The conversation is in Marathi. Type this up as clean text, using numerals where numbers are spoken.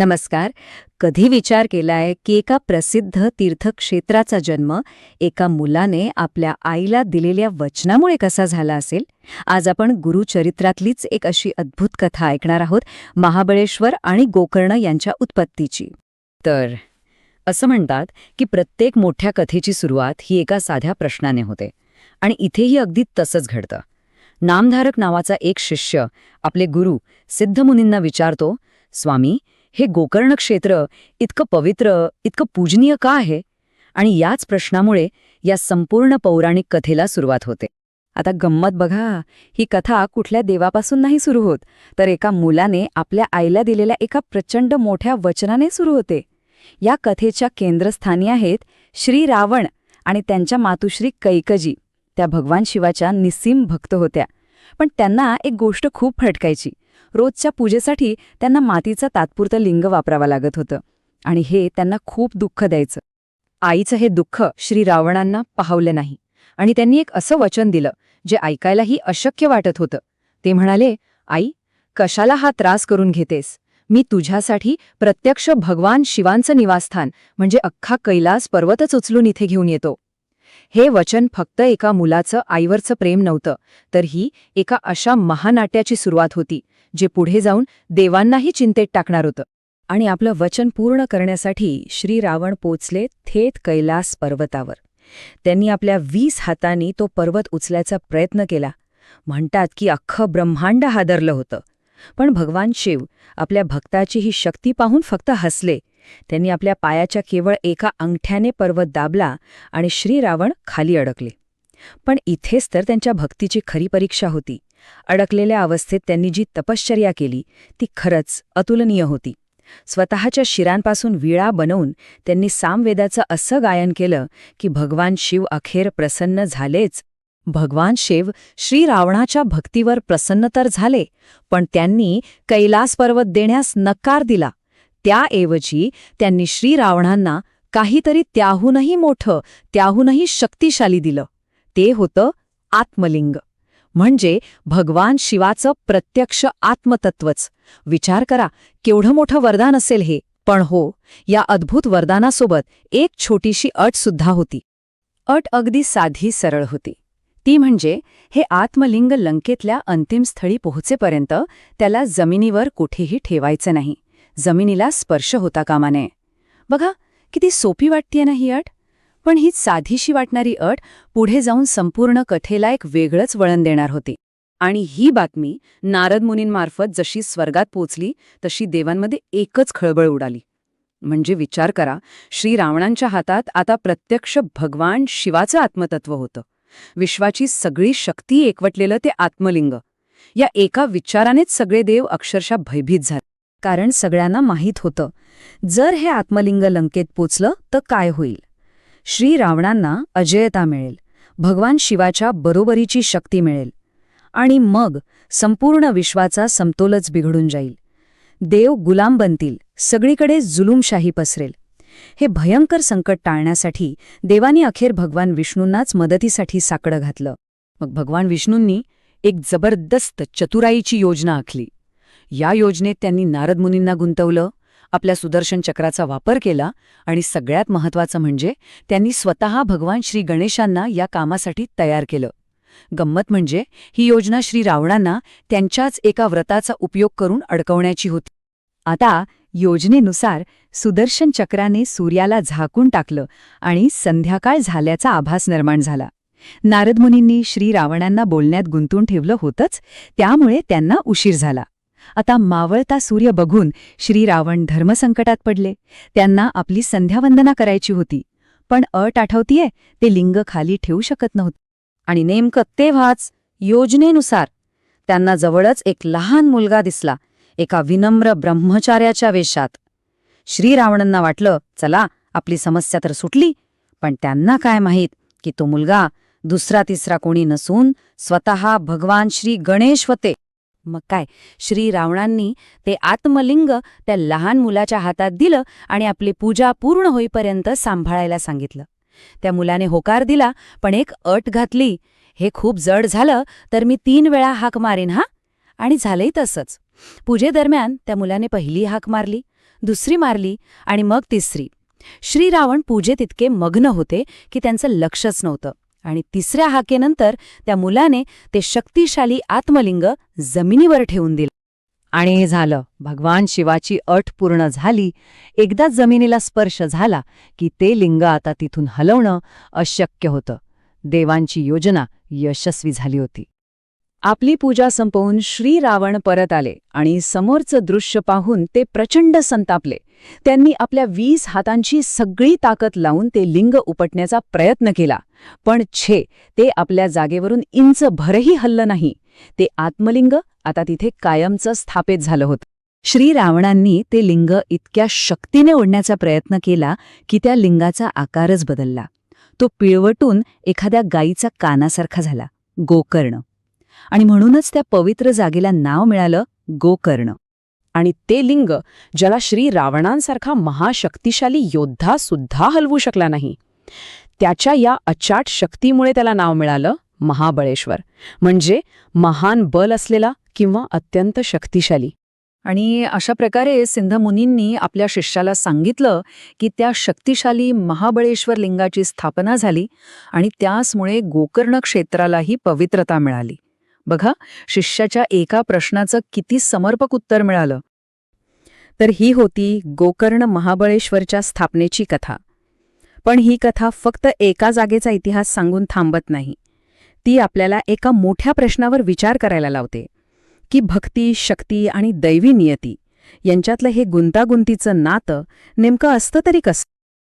नमस्कार. कधी विचार केलाय की एका प्रसिद्ध तीर्थक्षेत्राचा जन्म एका मुलाने आपल्या आईला दिलेल्या वचनामुळे कसा झाला असेल? आज आपण गुरुचरित्रातलीच एक अशी अद्भुत कथा ऐकणार आहोत, महाबळेश्वर आणि गोकर्ण यांच्या उत्पत्तीची. तर असं म्हणतात की प्रत्येक मोठ्या कथेची सुरुवात ही एका साध्या प्रश्नाने होते, आणि इथेही अगदी तसंच घडतं. नामधारक नावाचा एक शिष्य आपले गुरु सिद्धमुनींना विचारतो, स्वामी, हे गोकर्ण क्षेत्र इतकं पवित्र, इतकं पूजनीय का आहे? आणि याच प्रश्नामुळे या संपूर्ण पौराणिक कथेला सुरुवात होते. आता गंमत बघा, ही कथा कुठल्या देवापासून नाही सुरू होत, तर एका मुलाने आपल्या आईला दिलेल्या एका प्रचंड मोठ्या वचनाने सुरू होते. या कथेच्या केंद्रस्थानी आहेत श्री रावण आणि त्यांच्या मातुश्री कैकजी. त्या भगवान शिवाच्या निस्सीम भक्त होत्या, पण त्यांना एक गोष्ट खूप फटकायची. रोजच्या पूजेसाठी त्यांना मातीचं तात्पुरतं लिंग वापरावं लागत होतं, आणि हे त्यांना खूप दुःख द्यायचं. आईचं हे दुःख श्री रावणांना पाहवलं नाही, आणि त्यांनी एक असं वचन दिलं जे ऐकायलाही अशक्य वाटत होतं. ते म्हणाले, आई, कशाला हा त्रास करून घेतेस? मी तुझ्यासाठी प्रत्यक्ष भगवान शिवांचं निवासस्थान म्हणजे अख्खा कैलास पर्वतच उचलून इथे घेऊन येतो. हे वचन फक्त एका मुलाचं आईवरचं प्रेम नव्हतं, तर ही एका अशा महानाट्याची सुरुवात होती जे पुढे जाऊन देवांनाही चिंतेत टाकणार होतं. आणि आपलं वचन पूर्ण करण्यासाठी श्री रावण पोचले थेट कैलास पर्वतावर. त्यांनी आपल्या 20 हातांनी तो पर्वत उचलायचा प्रयत्न केला. म्हणतात की अख्खं ब्रह्मांड हादरलं होतं. पण भगवान शिव आपल्या भक्ताची ही शक्ती पाहून फक्त हसले. त्यांनी आपल्या पायाच्या केवळ एका अंगठ्याने पर्वत दाबला आणि श्री रावण खाली अडकले. पण इथेच तर त्यांच्या भक्तीची खरी परीक्षा होती. अडकलेल्या अवस्थेत त्यांनी जी तपश्चर्या केली ती खरंच अतुलनीय होती. स्वतःच्या शिरांपासून विळा बनवून त्यांनी सामवेदाचं असं गायन केलं की भगवान शिव अखेर प्रसन्न झालेच. भगवान शिव श्री रावणाच्या भक्तीवर प्रसन्न तर झाले, पण त्यांनी कैलास पर्वत देण्यास नकार दिला. त्याऐवजी त्यांनी श्री रावणांना काहीतरी त्याहूनही मोठं, त्याहूनही शक्तिशाली दिलं. ते होतं आत्मलिंग, म्हणजे भगवान शिवाचं प्रत्यक्ष आत्मतत्वच. विचार करा, केवढं मोठं वरदान असेल हे. पण हो, या अद्भुत वरदानासोबत एक छोटीशी अट सुद्धा होती. अट अगदी साधी सरळ होती. ती म्हणजे हे आत्मलिंग लंकेतल्या अंतिम स्थळी पोहोचेपर्यंत त्याला जमिनीवर कुठेही ठेवायचं नाही. जमिनीला स्पर्श होता कामा नये. बघा, किती सोपी वाटतेय ना ही अट. पण ही साधीशी वाटणारी अट पुढे जाऊन संपूर्ण कथेला एक वेगळंच वळण देणार होती. आणि ही बातमी नारद मुनींमार्फत जशी स्वर्गात पोचली तशी देवांमध्ये एकच खळबळ उडाली. म्हणजे विचार करा, श्री रावणांच्या हातात आता प्रत्यक्ष भगवान शिवाचं आत्मतत्व होतं. विश्वाची सगळी शक्ती एकवटलेलं ते आत्मलिंग. या एका विचारानेच सगळे देव अक्षरशः भयभीत झाले. कारण सगळ्यांना माहीत होतं, जर हे आत्मलिंग लंकेत पोचलं तर काय होईल? श्री रावणांना अजयता मिळेल, भगवान शिवाच्या बरोबरीची शक्ती मिळेल, आणि मग संपूर्ण विश्वाचा समतोलच बिघडून जाईल. देव गुलाम बनतील, सगळीकडे जुलूमशाही पसरेल. हे भयंकर संकट टाळण्यासाठी देवानी अखेर भगवान विष्णूंनाच मदतीसाठी साकडं घातलं. मग भगवान विष्णूंनी एक जबरदस्त चतुराईची योजना आखली. या योजनेत त्यांनी नारद मुनींना गुंतवलं, आपल्या सुदर्शन चक्राचा वापर केला, आणि सगळ्यात महत्त्वाचं म्हणजे त्यांनी स्वतः भगवान श्री गणेशांना या कामासाठी तयार केलं. गंमत म्हणजे ही योजना श्री रावणांना त्यांच्याच एका व्रताचा उपयोग करून अडकवण्याची होती. आता योजनेनुसार सुदर्शन चक्राने सूर्याला झाकून टाकलं आणि संध्याकाळ झाल्याचा आभास निर्माण झाला. नारद मुनींनी श्री रावणांना बोलण्यात गुंतून ठेवलं होतंच, त्यामुळे त्यांना उशीर झाला. आता मावळता सूर्य बघून श्री रावण धर्मसंकटात पडले. त्यांना आपली संध्यावंदना करायची होती, पण अट आठवतीये, ते लिंग खाली ठेवू शकत नव्हते. आणि नेमकं तेव्हाच योजनेनुसार त्यांना जवळच एक लहान मुलगा दिसला, एका विनम्र ब्रह्मचार्याच्या वेशात. श्री रावणांना वाटलं, चला, आपली समस्या तर सुटली. पण त्यांना काय माहीत की तो मुलगा दुसरा तिसरा कोणी नसून स्वतः भगवान श्री गणेश होते. मग काय, श्री रावणांनी ते आत्मलिंग त्या लहान मुलाच्या हातात दिलं आणि आपली पूजा पूर्ण होईपर्यंत सांभाळायला सांगितलं. त्या मुलाने होकार दिला, पण एक अट घातली, हे खूप जड झालं तर मी 3 वेळा हाक मारेन हा. आणि झालंही तसंच. पूजेदरम्यान त्या मुलाने पहिली हाक मारली, दुसरी मारली आणि मग तिसरी. श्रीरावण पूजेत इतके मग्न होते की त्यांचं लक्षच नव्हतं. आणि तिसऱ्या हाकेनंतर त्या मुलाने ते शक्तिशाली आत्मलिंग जमिनीवर ठेवून दिलं. आणि हे झालं. भगवान शिवाची अट पूर्ण झाली. एकदा जमिनीला स्पर्श झाला की ते लिंग आता तिथून हलवणं अशक्य होतं. देवांची योजना यशस्वी झाली होती. आपली पूजा संपवून श्रीरावण परत आले आणि समोरचं दृश्य पाहून ते प्रचंड संतापले. त्यांनी आपल्या 20 हातांची सगळी ताकद लावून ते लिंग उपटण्याचा प्रयत्न केला. पण ते आपल्या जागेवरून इंच भरही हललं नाही. ते आत्मलिंग आता तिथे कायमचं स्थापित झालं होतं. श्रीरावणांनी ते लिंग इतक्या शक्तीने ओढण्याचा प्रयत्न केला की त्या लिंगाचा आकारच बदलला. तो पिळवटून एखाद्या गायीचा कानासारखा झाला, गोकर्ण. आणि म्हणूनच त्या पवित्र जागेला नाव मिळालं गोकर्ण. आणि ते लिंग, ज्याला श्रीरावणांसारखा महाशक्तिशाली योद्धा सुद्धा हलवू शकला नाही, त्याच्या या अचाट शक्तीमुळे त्याला नाव मिळालं महाबळेश्वर, म्हणजे महान बल असलेला किंवा अत्यंत शक्तिशाली. आणि अशा प्रकारे सिंध मुनींनी आपल्या शिष्याला सांगितलं की त्या शक्तिशाली महाबळेश्वर लिंगाची स्थापना झाली आणि त्याचमुळे गोकर्ण क्षेत्रालाही पवित्रता मिळाली. बघा, शिष्याच्या एका प्रश्नाचं किती समर्पक उत्तर मिळालं. तर ही होती गोकर्ण महाबळेश्वरच्या स्थापनेची कथा. पण ही कथा फक्त एका जागेचा इतिहास सांगून थांबत नाही. ती आपल्याला एका मोठ्या प्रश्नावर विचार करायला लावते की भक्ती, शक्ती आणि दैवी नियती यांच्यातलं हे गुंतागुंतीचं नातं नेमकं असतं तरी कसं.